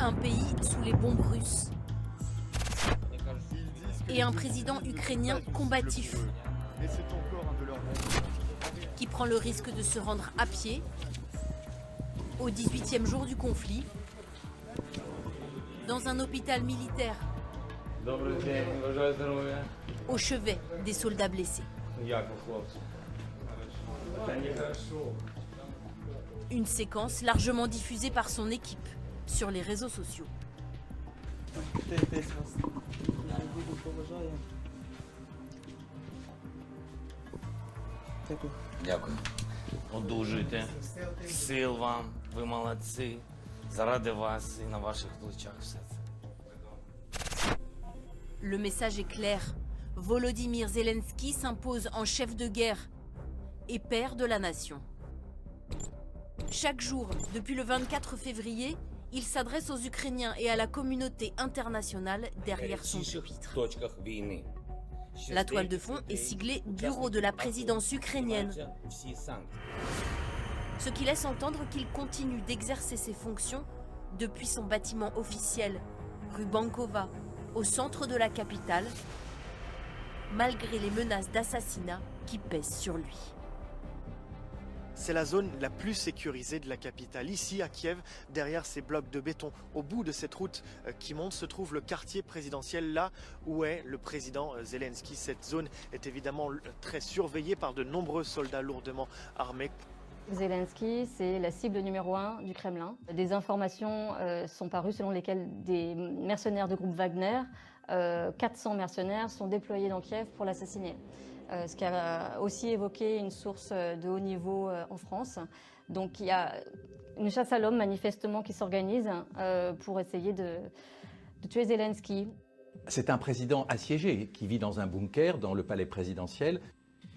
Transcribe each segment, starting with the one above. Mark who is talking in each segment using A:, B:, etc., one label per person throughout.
A: Un pays sous les bombes russes. Et un président ukrainien combatif qui prend le risque de se rendre à pied au 18e jour du conflit dans un hôpital militaire au chevet des soldats blessés. Une séquence largement diffusée par son équipe sur les réseaux sociaux.
B: Дякую. Одужуйте. Сил вам. Ви молодці. Заради вас і на ваших плечах все це.
A: Le message est clair. Volodymyr Zelensky s'impose en chef de guerre et père de la nation. Chaque jour, depuis le 24 février, il s'adresse aux Ukrainiens et à la communauté internationale derrière son pupitre. La toile de fond est siglée Bureau de la présidence ukrainienne, ce qui laisse entendre qu'il continue d'exercer ses fonctions depuis son bâtiment officiel, rue Bankova, au centre de la capitale, malgré les menaces d'assassinat qui pèsent sur lui.
C: C'est la zone la plus sécurisée de la capitale. Ici, à Kiev, derrière ces blocs de béton, au bout de cette route qui monte, se trouve le quartier présidentiel, là où est le président Zelensky. Cette zone est évidemment très surveillée par de nombreux soldats lourdement armés.
D: Zelensky, c'est la cible numéro 1 du Kremlin. Des informations sont parues selon lesquelles des mercenaires de groupe Wagner, 400 mercenaires, sont déployés dans Kiev pour l'assassiner. Ce qui a aussi évoqué une source de haut niveau en France. Donc il y a une chasse à l'homme manifestement qui s'organise pour essayer de tuer Zelensky.
E: C'est un président assiégé qui vit dans un bunker dans le palais présidentiel.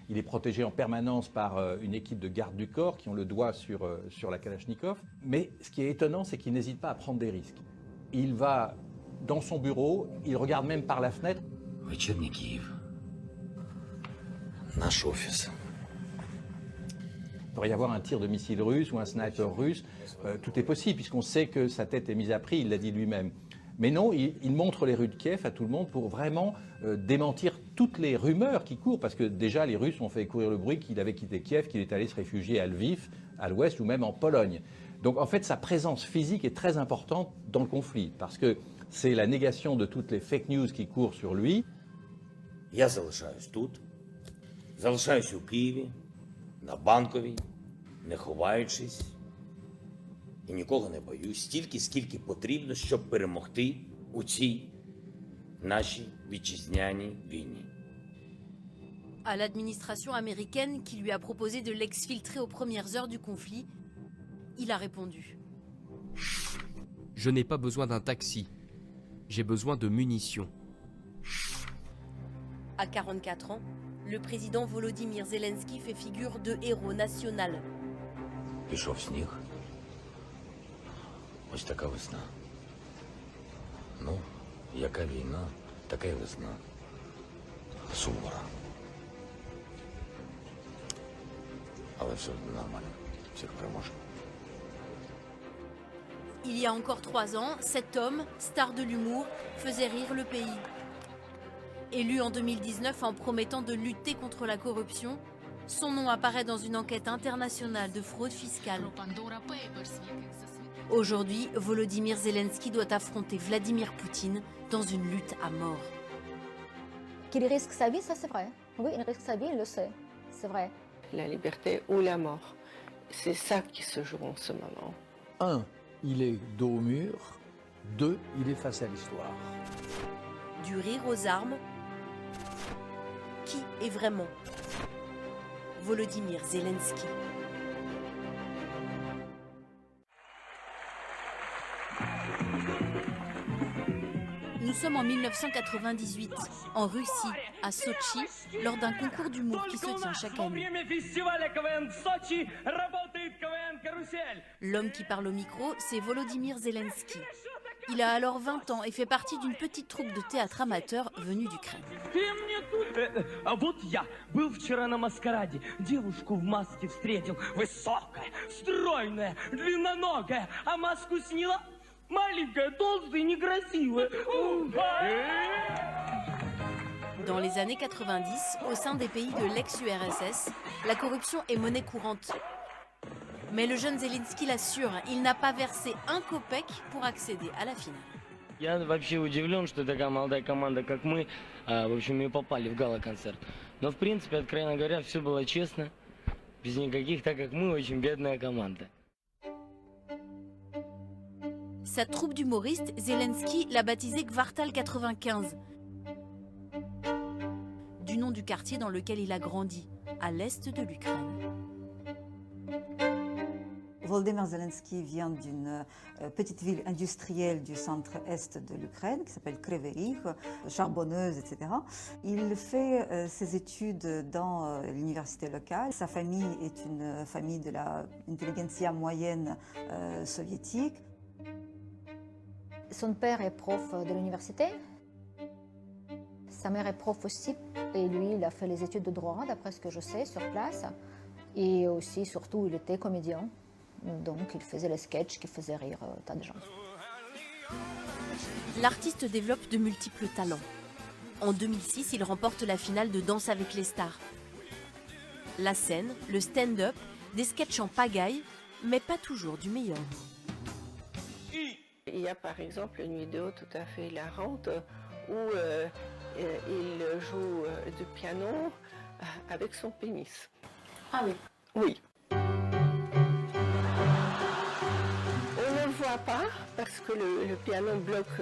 E: Il est protégé en permanence par une équipe de gardes du corps qui ont le doigt sur la Kalachnikov. Mais ce qui est étonnant, c'est qu'il n'hésite pas à prendre des risques. Il va dans son bureau, il regarde même par la fenêtre.
B: Вечірній Київ. Наш офис.
E: Il pourrait y avoir un tir de missile russe ou un sniper russe. Tout est possible puisqu'on sait que sa tête est mise à prix, il l'a dit lui-même. Mais non, il montre les rues de Kiev à tout le monde pour vraiment démentir toutes les rumeurs qui courent. Parce que déjà, les Russes ont fait courir le bruit qu'il avait quitté Kiev, qu'il est allé se réfugier à Lviv, à l'ouest ou même en Pologne. Donc en fait, sa présence physique est très importante dans le conflit. Parce que c'est la négation de toutes les fake news qui courent sur lui.
B: Я залишаюсь тут. Залишаюсь у Києві, на Банковій, не ховаючись. І нікого не боюсь, стільки, скільки потрібно, щоб перемогти у цій нашій вітчизняній війні.
A: À l'administration américaine qui lui a proposé de l'exfiltrer aux premières heures du conflit, il a répondu.
F: Je n'ai pas besoin d'un taxi. J'ai besoin de munitions.
A: À 44 ans, le président Volodymyr Zelensky fait figure de héros national.
B: Пішов сніг. Ось така весна. Ну, яка війна, така й весна. Сувора. Але все нормально. Всіх переможемо.
A: Il y a encore 3 ans, cet homme, star de l'humour, faisait rire le pays. Élu en 2019 en promettant de lutter contre la corruption, son nom apparaît dans une enquête internationale de fraude fiscale. Aujourd'hui, Volodymyr Zelensky doit affronter Vladimir Poutine dans une lutte à mort.
D: Qu'il risque sa vie, ça c'est vrai. Oui, il risque sa vie, il le sait. C'est vrai.
G: La liberté ou la mort. C'est ça qui se joue en ce moment.
H: 1, il est dos au mur. 2, il est face à l'histoire.
A: Du rire aux armes, qui est vraiment Volodymyr Zelensky? Nous sommes en 1998, en Russie, à Sotchi, lors d'un concours d'humour qui se tient chaque année. L'homme qui parle au micro, c'est Volodymyr Zelensky. Il a alors 20 ans et fait partie d'une petite troupe de théâtre amateur venue d'Ukraine.
I: Вот я был вчера на маскараде. Девушку в маске встретил. Высокая, стройная, длинноногая. А маску сняла, Маленькая, толстая, некрасивая.
A: Dans les années 90, au sein des pays de l'ex-URSS, la corruption est monnaie courante. Mais le jeune Zelensky l'assure, il n'a pas versé un kopek pour accéder à la finale.
I: Я вообще удивлен, что такая молодая команда, как мы, в общем, и попали в гала-концерт. Но, в принципе, откровенно говоря, все было честно, без никаких, так как мы очень бедная команда.
A: Sa troupe d'humoristes, Zelensky l'a baptisée Kvartal 95, du nom du quartier dans lequel il a grandi, à l'est de l'Ukraine.
J: Volodymyr Zelensky vient d'une petite ville industrielle du centre-est de l'Ukraine qui s'appelle Kryvyi Rih, charbonneuse, etc. Il fait ses études dans l'université locale. Sa famille est une famille de l'intelligentsia moyenne soviétique.
D: Son père est prof de l'université. Sa mère est prof aussi. Et lui, il a fait les études de droit, d'après ce que je sais, sur place. Et aussi, surtout, il était comédien. Donc, il faisait les sketchs qui faisaient rire tas de gens.
A: L'artiste développe de multiples talents. En 2006, il remporte la finale de Danse avec les stars. La scène, le stand-up, des sketchs en pagaille, mais pas toujours du meilleur.
G: Il y a par exemple une vidéo tout à fait hilarante où il joue du piano avec son pénis.
A: Ah oui.
G: Oui. On ne le voit pas parce que le piano bloque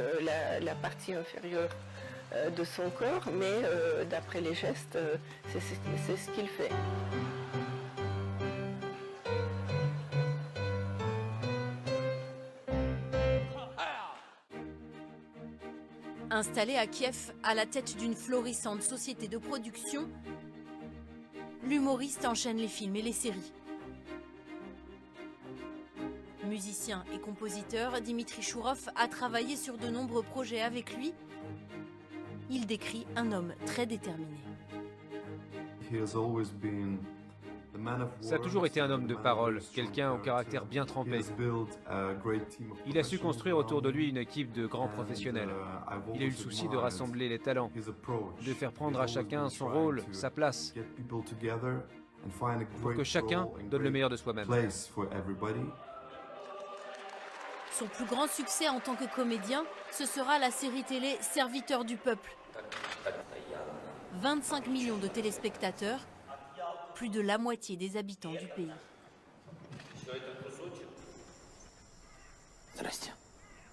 G: la partie inférieure de son corps, mais d'après les gestes, c'est ce qu'il fait.
A: Installé à Kiev à la tête d'une florissante société de production, l'humoriste enchaîne les films et les séries. Musicien et compositeur, Dimitri Chourov a travaillé sur de nombreux projets avec lui. Il décrit un homme très déterminé.
K: Ça a toujours été un homme de parole, quelqu'un au caractère bien trempé. Il a su construire autour de lui une équipe de grands professionnels. Il a eu le souci de rassembler les talents, de faire prendre à chacun son rôle, sa place, pour que chacun donne le meilleur de soi-même.
A: Son plus grand succès en tant que comédien, ce sera la série télé Serviteur du peuple. 25 millions de téléspectateurs, plus de la moitié des habitants du pays.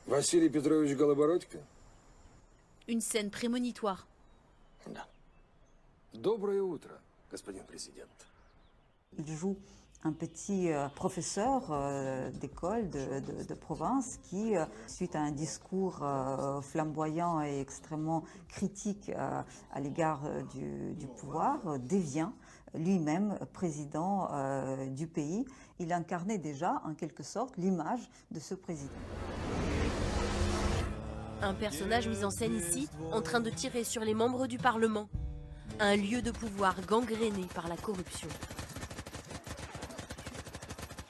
L: Василий Петрович Голобородько?
A: Une scène prémonitoire.
L: Доброе утро, господин президент.
J: Il joue un petit professeur d'école de province qui, suite à un discours flamboyant et extrêmement critique à l'égard du pouvoir, devient lui-même président du pays. Il incarnait déjà, en quelque sorte, l'image de ce président.
A: Un personnage mis en scène ici, en train de tirer sur les membres du Parlement. Un lieu de pouvoir gangréné par la corruption.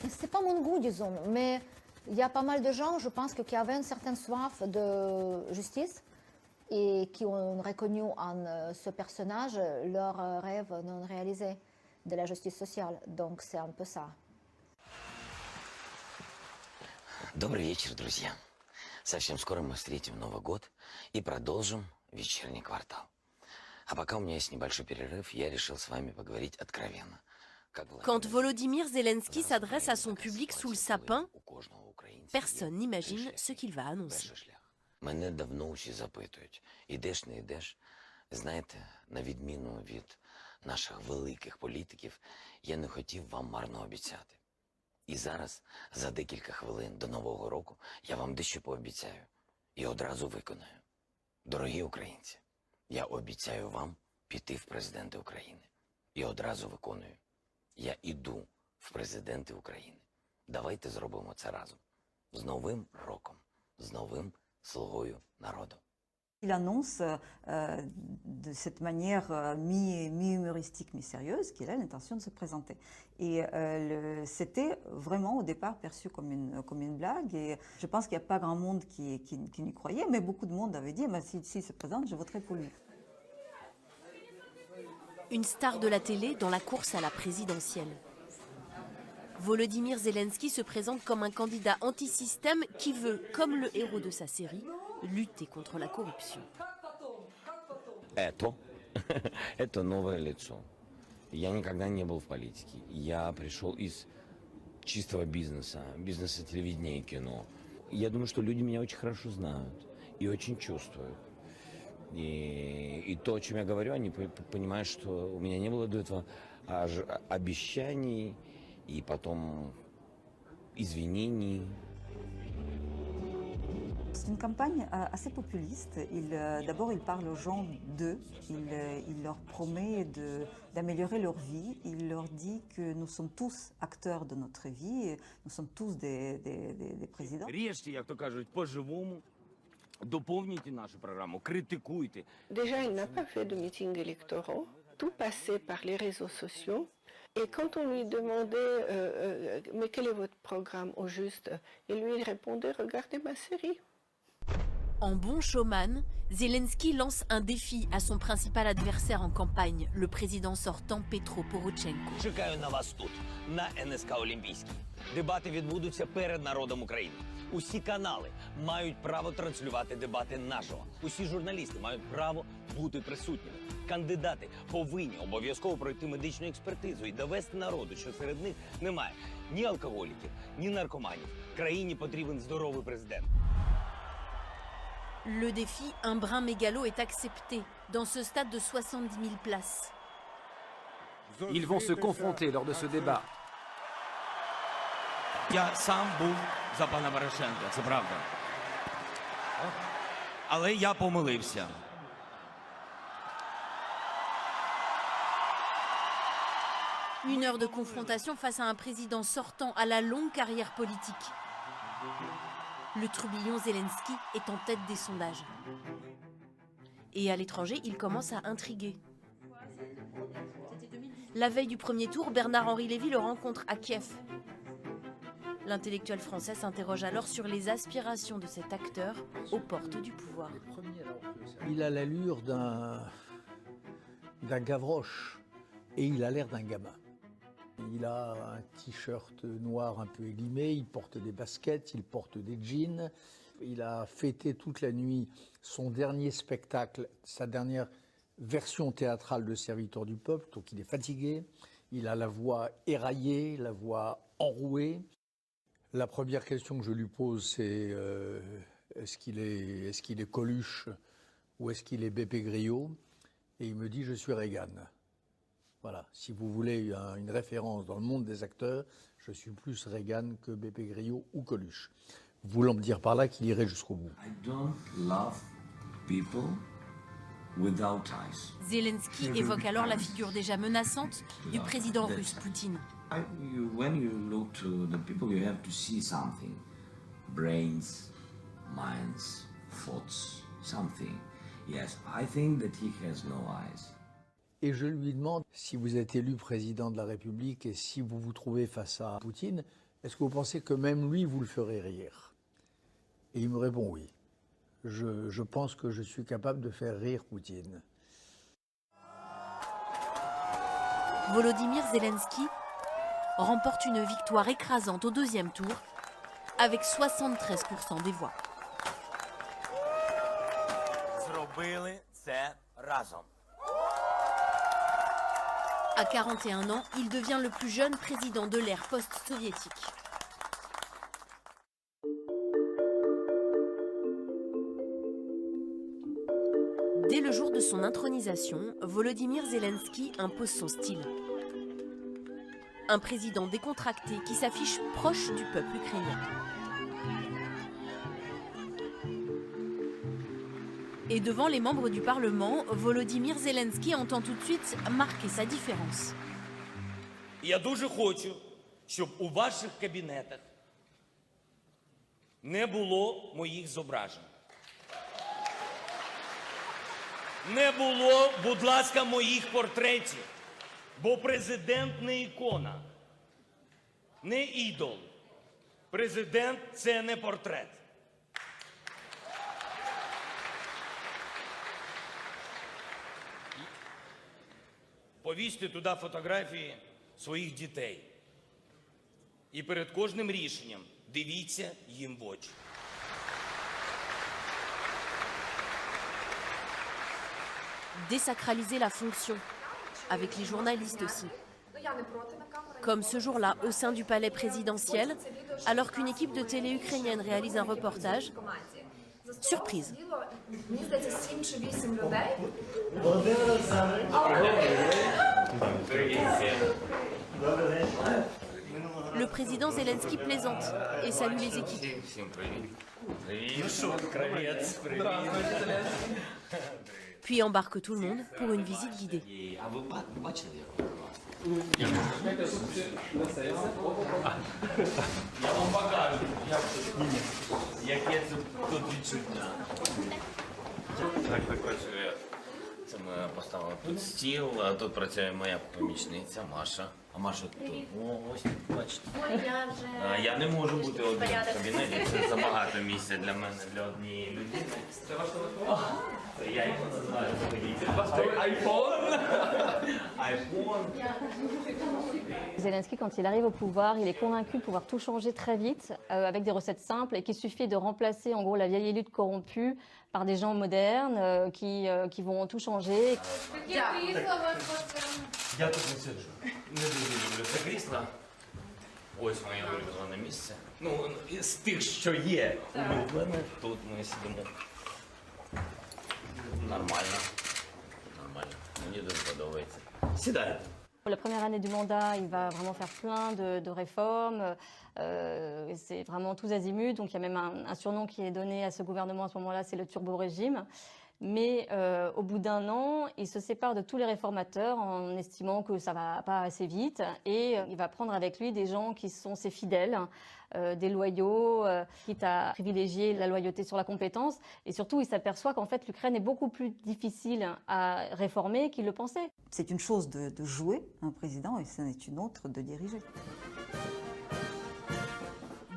D: C'est pas mon goût, disons, mais il y a pas mal de gens, je pense, qui avaient une certaine soif de justice et qui ont reconnu en ce personnage leur rêve non réalisé de la justice sociale. Donc c'est un peu ça.
M: Добрый вечер, друзья. Совсем скоро мы встретим Новый год и продолжим вечерний квартал. А пока у меня есть небольшой перерыв, я решил с вами поговорить откровенно.
A: Quand Volodymyr Zelensky s'adresse à son public sous le sapin, personne n'imagine ce qu'il va annoncer.
M: Мене давно усі запитують, ідеш, не ідеш? Знаєте, на відміну від наших великих політиків, я не хотів вам марно обіцяти. І зараз, за декілька хвилин до Нового року, я вам дещо пообіцяю і одразу виконаю. Дорогі українці, я обіцяю вам піти в президенти України. І одразу виконую. Я іду в президенти України. Давайте зробимо це разом. З Новим роком, з новим слугою народу.
J: Il annonce de cette manière mi-humoristique, mi-sérieuse qu'il a l'intention de se présenter. Et c'était vraiment au départ perçu comme une blague. Et je pense qu'il n'y a pas grand monde qui n'y croyait, mais beaucoup de monde avait dit s'il se présente, je voterai pour lui.
A: Une star de la télé dans la course à la présidentielle. Volodymyr Zelensky se présente comme un candidat anti-système qui veut, comme le héros de sa série, lutter contre la corruption.
M: Это новое лицо. Я никогда не был в политике. Я пришел из чистого бизнеса телевидения и кино. Я думаю, что люди меня очень хорошо знают и очень чувствуют. И то, о чем я говорю, они понимают, что у меня не было до этого обещаний и потом извинений.
J: C'est une campagne assez populiste. D'abord, il parle aux gens d'eux, il leur promet d'améliorer leur vie, il leur dit que nous sommes tous acteurs de notre vie, nous sommes tous des présidents.
B: Режьте, як то кажуть, по-живому, доповнюйте нашу програму, критикуйте.
G: Déjà, il n'a pas fait de meetings électoraux, tout passait par les réseaux sociaux. Et quand on lui demandait mais quel est votre programme au juste, il lui répondait regardez ma série.
A: En bon showman, Zelensky lance un défi à son principal adversaire en campagne, le président sortant Petro Poroshenko.
M: Чекаю на вас тут, на НСК Олімпійській. Дебати відбудуться перед народом України. Усі канали мають право транслювати дебати наживо. Усі журналісти мають право бути присутніми. Кандидати повинні обов'язково пройти медичну експертизу і довести народу, що серед них немає ні алкоголіків, ні наркоманів. Країні потрібен здоровий президент.
A: Le défi, un brin mégalo, est accepté dans ce stade de 70 000 places.
K: Ils vont se confronter lors de ce débat.
B: Я сам був за пана Порошенка, це правда. Але я помилився.
A: Une heure de confrontation face à un président sortant à la longue carrière politique. Le trublion Zelensky est en tête des sondages. Et à l'étranger, il commence à intriguer. La veille du premier tour, Bernard-Henri Lévy le rencontre à Kiev. L'intellectuel français s'interroge alors sur les aspirations de cet acteur aux portes du pouvoir.
H: Il a l'allure d'un Gavroche et il a l'air d'un gamin. Il a un t-shirt noir un peu élimé, il porte des baskets, il porte des jeans. Il a fêté toute la nuit son dernier spectacle, sa dernière version théâtrale de Serviteur du peuple, donc il est fatigué. Il a la voix éraillée, la voix enrouée. La première question que je lui pose, c'est est-ce qu'il est Coluche ou est-ce qu'il est Beppe Grillo? Et il me dit je suis Reagan. Voilà, si vous voulez une référence dans le monde des acteurs, je suis plus Reagan que Beppe Grillo ou Coluche. Voulant me dire par là qu'il irait jusqu'au bout.
M: I don't love people without eyes.
A: Zelensky évoque alors la figure déjà menaçante du président russe Poutine.
M: When you look to the people, you have to see something. Brains, minds, thoughts, something. Yes, I think that he has no eyes.
H: Et je lui demande, si vous êtes élu président de la République et si vous vous trouvez face à Poutine, est-ce que vous pensez que même lui, vous le ferez rire? Et il me répond oui. Je pense que je suis capable de faire rire Poutine.
A: Volodymyr Zelensky remporte une victoire écrasante au deuxième tour avec 73% des voix.
M: Зробили це разом.
A: À 41 ans, il devient le plus jeune président de l'ère post-soviétique. Dès le jour de son intronisation, Volodymyr Zelensky impose son style. Un président décontracté qui s'affiche proche du peuple ukrainien. Et devant les membres du Parlement, Volodymyr Zelensky entend tout de suite marquer sa différence.
B: Я дуже хочу, щоб у ваших кабінетах не було моїх зображень. не було, будь ласка, моїх портретів. Бо президент не ікона, не ідол. Президент – це не портрет. Повісьте туди фотографії своїх дітей. І перед кожним рішенням дивіться їм в очі.
A: Désacraliser la fonction, avec les journalistes aussi. Comme ce jour-là, au sein du palais présidentiel, alors qu'une équipe de télé ukrainienne réalise un reportage. Surprise. Le président Zelensky plaisante et salue les équipes. Puis embarque tout le monde pour une visite guidée.
B: Я вам покажу, яке це тут відчуття. Так, це ми поставили тут стіл, а тут працює моя помічниця Маша. А Маша тут. О, ось, бачите. Я не можу бути один в кабінеті, це забагато місця для мене, для однієї людини. Це ваш телефон? Я його називаю. Айфон.
D: Zelensky, quand il arrive au pouvoir, il est convaincu de pouvoir tout changer très vite avec des recettes simples et qu'il suffit de remplacer en gros la vieille élite corrompue par des gens modernes qui vont tout changer.
B: Я тут не сиджу. Не дуже люблю це крісло. Ось моє улюблене місце. Ну, з тих, що є улюблене, тут ми сидимо. Нормально. Нормально. Мені дуже подобається. Сідайте.
D: Pour la première année du mandat, il va vraiment faire plein de réformes. C'est vraiment tous azimuts. Donc il y a même un surnom qui est donné à ce gouvernement à ce moment-là, c'est le turbo-régime. Mais au bout d'un an, il se sépare de tous les réformateurs en estimant que ça va pas assez vite. Et il va prendre avec lui des gens qui sont ses fidèles, des loyaux, quitte à privilégier la loyauté sur la compétence. Et surtout, il s'aperçoit qu'en fait, l'Ukraine est beaucoup plus difficile à réformer qu'il le pensait.
J: C'est une chose de jouer un président et c'en est une autre de diriger.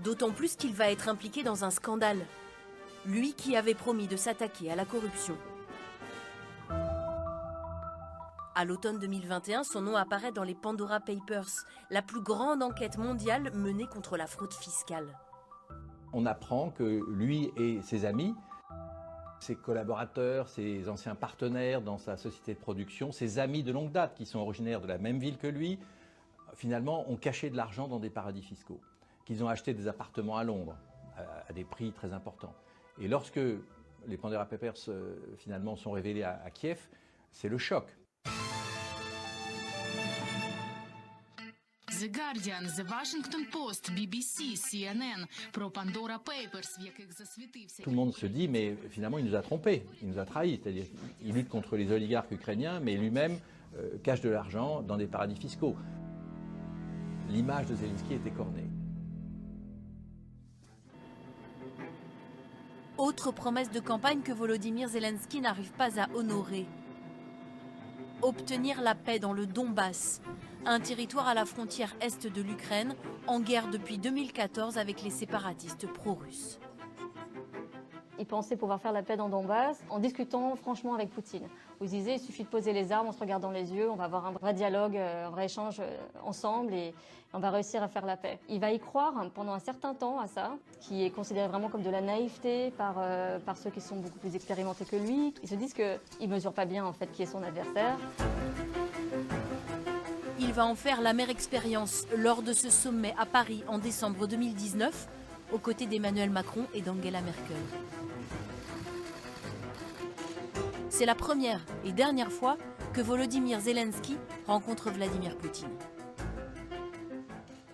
A: D'autant plus qu'il va être impliqué dans un scandale. Lui qui avait promis de s'attaquer à la corruption. À l'automne 2021, son nom apparaît dans les Pandora Papers, la plus grande enquête mondiale menée contre la fraude fiscale.
E: On apprend que lui et ses amis, ses collaborateurs, ses anciens partenaires dans sa société de production, ses amis de longue date qui sont originaires de la même ville que lui, finalement ont caché de l'argent dans des paradis fiscaux, qu'ils ont acheté des appartements à Londres à des prix très importants. Et lorsque les Pandora Papers finalement sont révélés à Kiev, c'est le choc.
N: The Guardian, The Washington Post, BBC, CNN, про Pandora Papers, в яких засвітився.
E: Tout le monde se dit, mais finalement il nous a trompés, il nous a trahis, c'est-à-dire il lutte contre les oligarques ukrainiens, mais lui-même cache de l'argent dans des paradis fiscaux. L'image de Zelensky est écornée.
A: Autre promesse de campagne que Volodymyr Zelensky n'arrive pas à honorer. Obtenir la paix dans le Donbass, un territoire à la frontière est de l'Ukraine, en guerre depuis 2014 avec les séparatistes pro-russes.
D: Il pensait pouvoir faire la paix dans Donbass en discutant franchement avec Poutine. Où il disait, il suffit de poser les armes, on se regarde dans les yeux, on va avoir un vrai dialogue, un vrai échange ensemble et on va réussir à faire la paix. Il va y croire pendant un certain temps à ça, qui est considéré vraiment comme de la naïveté par ceux qui sont beaucoup plus expérimentés que lui. Ils se disent qu'il ne mesure pas bien en fait qui est son adversaire.
A: Il va en faire l'amère expérience lors de ce sommet à Paris en décembre 2019, aux côtés d'Emmanuel Macron et d'Angela Merkel. C'est la première et dernière fois que Volodymyr Zelensky rencontre Vladimir Poutine.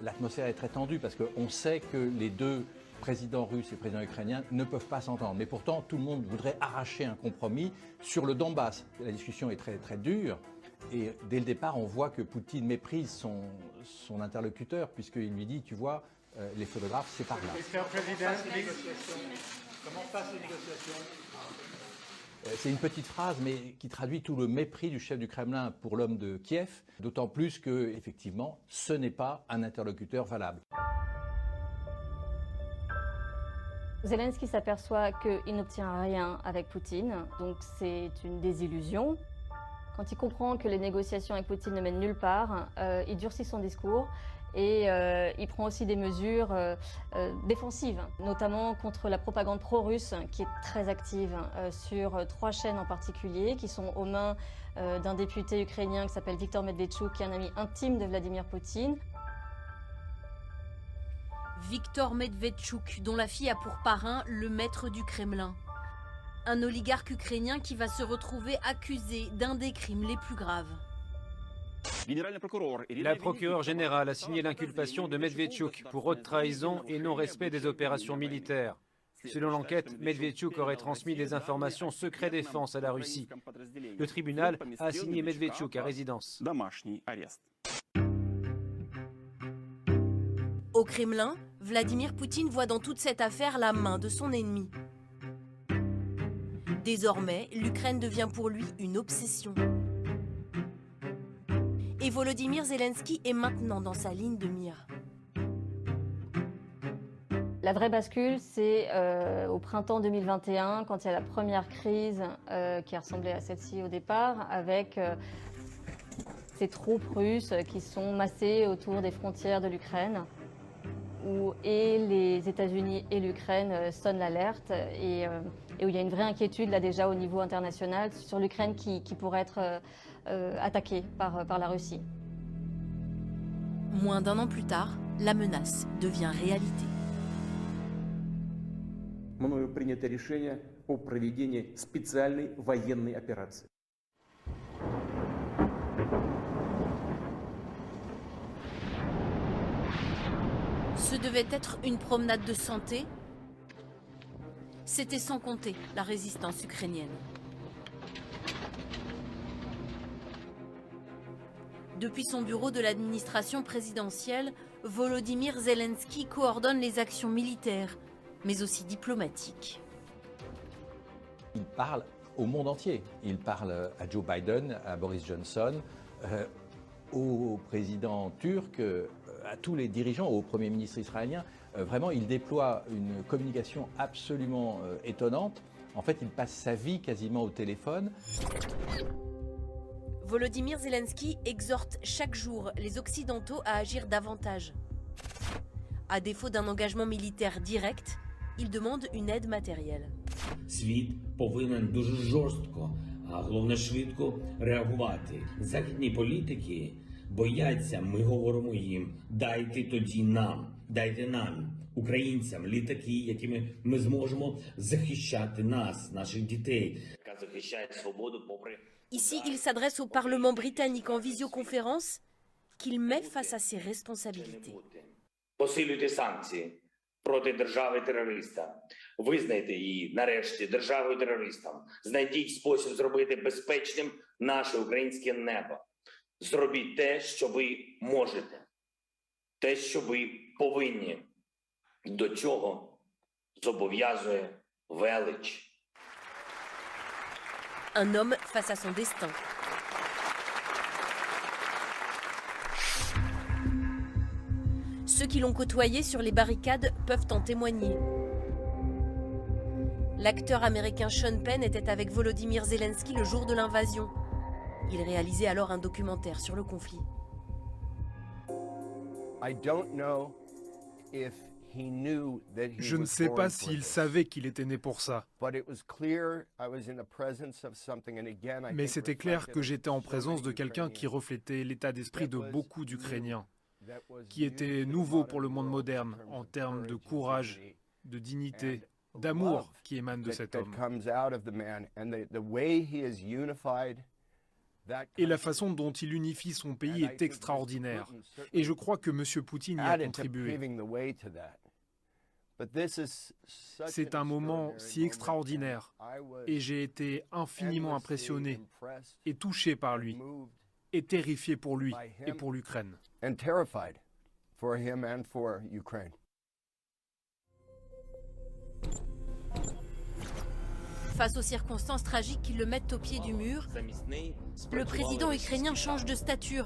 E: L'atmosphère est très tendue parce qu'on sait que les deux présidents russes et présidents ukrainiens ne peuvent pas s'entendre. Mais pourtant, tout le monde voudrait arracher un compromis sur le Donbass. La discussion est très, très dure. Et dès le départ, on voit que Poutine méprise son interlocuteur puisqu'il lui dit, tu vois, les photographes, c'est par là.
H: Mr. President, comment passent les négociations?
E: C'est une petite phrase, mais qui traduit tout le mépris du chef du Kremlin pour l'homme de Kiev, d'autant plus que, effectivement, ce n'est pas un interlocuteur valable.
D: Zelensky s'aperçoit qu'il n'obtient rien avec Poutine, donc c'est une désillusion. Quand il comprend que les négociations avec Poutine ne mènent nulle part, il durcit son discours et il prend aussi des mesures défensives, notamment contre la propagande pro-russe qui est très active sur 3 chaînes en particulier, qui sont aux mains d'un député ukrainien qui s'appelle Viktor Medvedchuk, qui est un ami intime de Vladimir Poutine.
A: Viktor Medvedchuk, dont la fille a pour parrain le maître du Kremlin. Un oligarque ukrainien qui va se retrouver accusé d'un des crimes les plus graves.
K: La procureure générale a signé l'inculpation de Medvedchuk pour haute trahison et non-respect des opérations militaires. Selon l'enquête, Medvedchuk aurait transmis des informations secret défense à la Russie. Le tribunal a assigné Medvedchuk à résidence.
A: Au Kremlin, Vladimir Poutine voit dans toute cette affaire la main de son ennemi. Désormais, l'Ukraine devient pour lui une obsession. Et Volodymyr Zelensky est maintenant dans sa ligne de mire.
D: La vraie bascule, c'est au printemps 2021, quand il y a la première crise qui ressemblait à celle-ci au départ, avec ces troupes russes qui sont massées autour des frontières de l'Ukraine, où et les États-Unis et l'Ukraine sonnent l'alerte et où il y a une vraie inquiétude là déjà au niveau international sur l'Ukraine qui pourrait être attaquée par la Russie.
A: Moins d'1 an plus tard, la menace devient réalité.
O: Мною принято решение о проведении специальной военной операции.
A: Ce devait être une promenade de santé. C'était sans compter la résistance ukrainienne. Depuis son bureau de l'administration présidentielle, Volodymyr Zelensky coordonne les actions militaires, mais aussi diplomatiques.
E: Il parle au monde entier. Il parle à Joe Biden, à Boris Johnson, au président turc, à tous les dirigeants, au Premier ministre israélien. Vraiment, il déploie une communication absolument étonnante. En fait, il passe sa vie quasiment au téléphone.
A: Volodymyr Zelensky exhorte chaque jour les Occidentaux à agir davantage. À défaut d'un engagement militaire direct, il demande une aide matérielle.
B: Світ повинен дуже жорстко, а головне швидко реагувати. Західні політики бояться, ми говоримо їм, дайте тоді нам, дайте нам, українцям, літаки, якими ми зможемо захищати нас, наших дітей. Яка захищає свободу попри...
A: Ici, il s'adresse au Parlement britannique en visioconférence qu'il met face à ses responsabilités.
B: Посилюйте санкції проти держави-терориста. Визнайте її, нарешті, державою-терористом. Знайдіть спосіб зробити безпечним наше українське небо. Зробіть те, що ви можете. Те, що ви повинні. До чого зобов'язує велич.
A: Un homme face à son destin. Ceux qui l'ont côtoyé sur les barricades peuvent en témoigner. L'acteur américain Sean Penn était avec Volodymyr Zelensky le jour de l'invasion. Il réalisait alors un documentaire sur le conflit.
P: Je ne sais pas s'il savait qu'il était né pour ça. Mais c'était clair que j'étais en présence de quelqu'un qui reflétait l'état d'esprit de beaucoup d'Ukrainiens, qui était nouveau pour le monde moderne en termes de courage, de dignité, d'amour qui émane de cet homme. Et la façon dont il unifie son pays est extraordinaire. Et je crois que M. Poutine y a contribué. C'est un moment si extraordinaire. Et j'ai été infiniment impressionné et touché par lui. Et terrifié pour lui et pour l'Ukraine.
A: Face aux circonstances tragiques qui le mettent au pied du mur, le président ukrainien change de stature.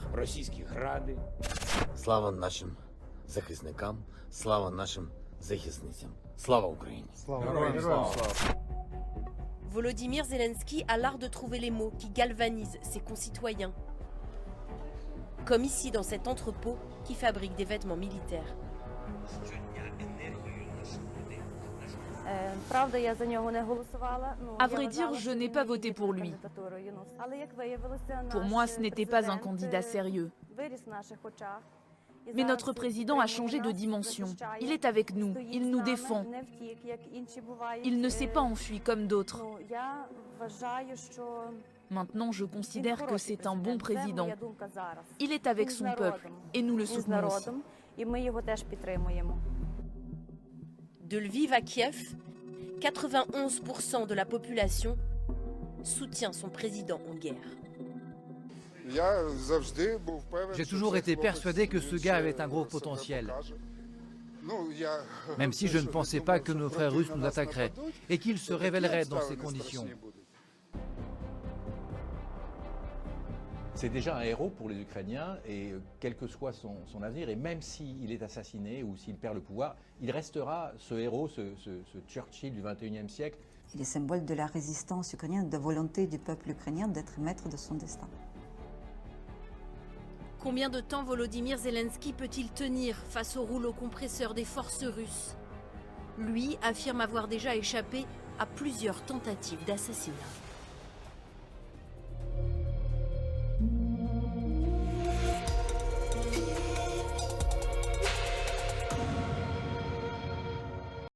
M: Слава нашим захисникам, слава нашим захисницям. Слава Україні.
A: Volodymyr Zelensky a l'art de trouver les mots qui galvanisent ses concitoyens. Comme ici dans cet entrepôt qui fabrique des vêtements militaires.
Q: À vrai dire, je n'ai pas voté pour lui. Pour moi, ce n'était pas un candidat sérieux. Mais notre président a changé de dimension. Il est avec nous, il nous défend. Il ne s'est pas enfui comme d'autres. Maintenant, je considère que c'est un bon président. Il est avec son peuple et nous le soutenons aussi.
A: De Lviv à Kiev, 91% de la population soutient son président en guerre.
R: J'ai toujours été persuadé que ce gars avait un gros potentiel. Même si je ne pensais pas que nos frères russes nous attaqueraient et qu'ils se révéleraient dans ces conditions.
E: C'est déjà un héros pour les Ukrainiens et quel que soit son avenir, et même s'il est assassiné ou s'il perd le pouvoir, il restera ce héros, ce Churchill du XXIe siècle.
J: Il est symbole de la résistance ukrainienne, de la volonté du peuple ukrainien d'être maître de son destin.
A: Combien de temps Volodymyr Zelensky peut-il tenir face au rouleau compresseur des forces russes? Lui affirme avoir déjà échappé à plusieurs tentatives d'assassinat.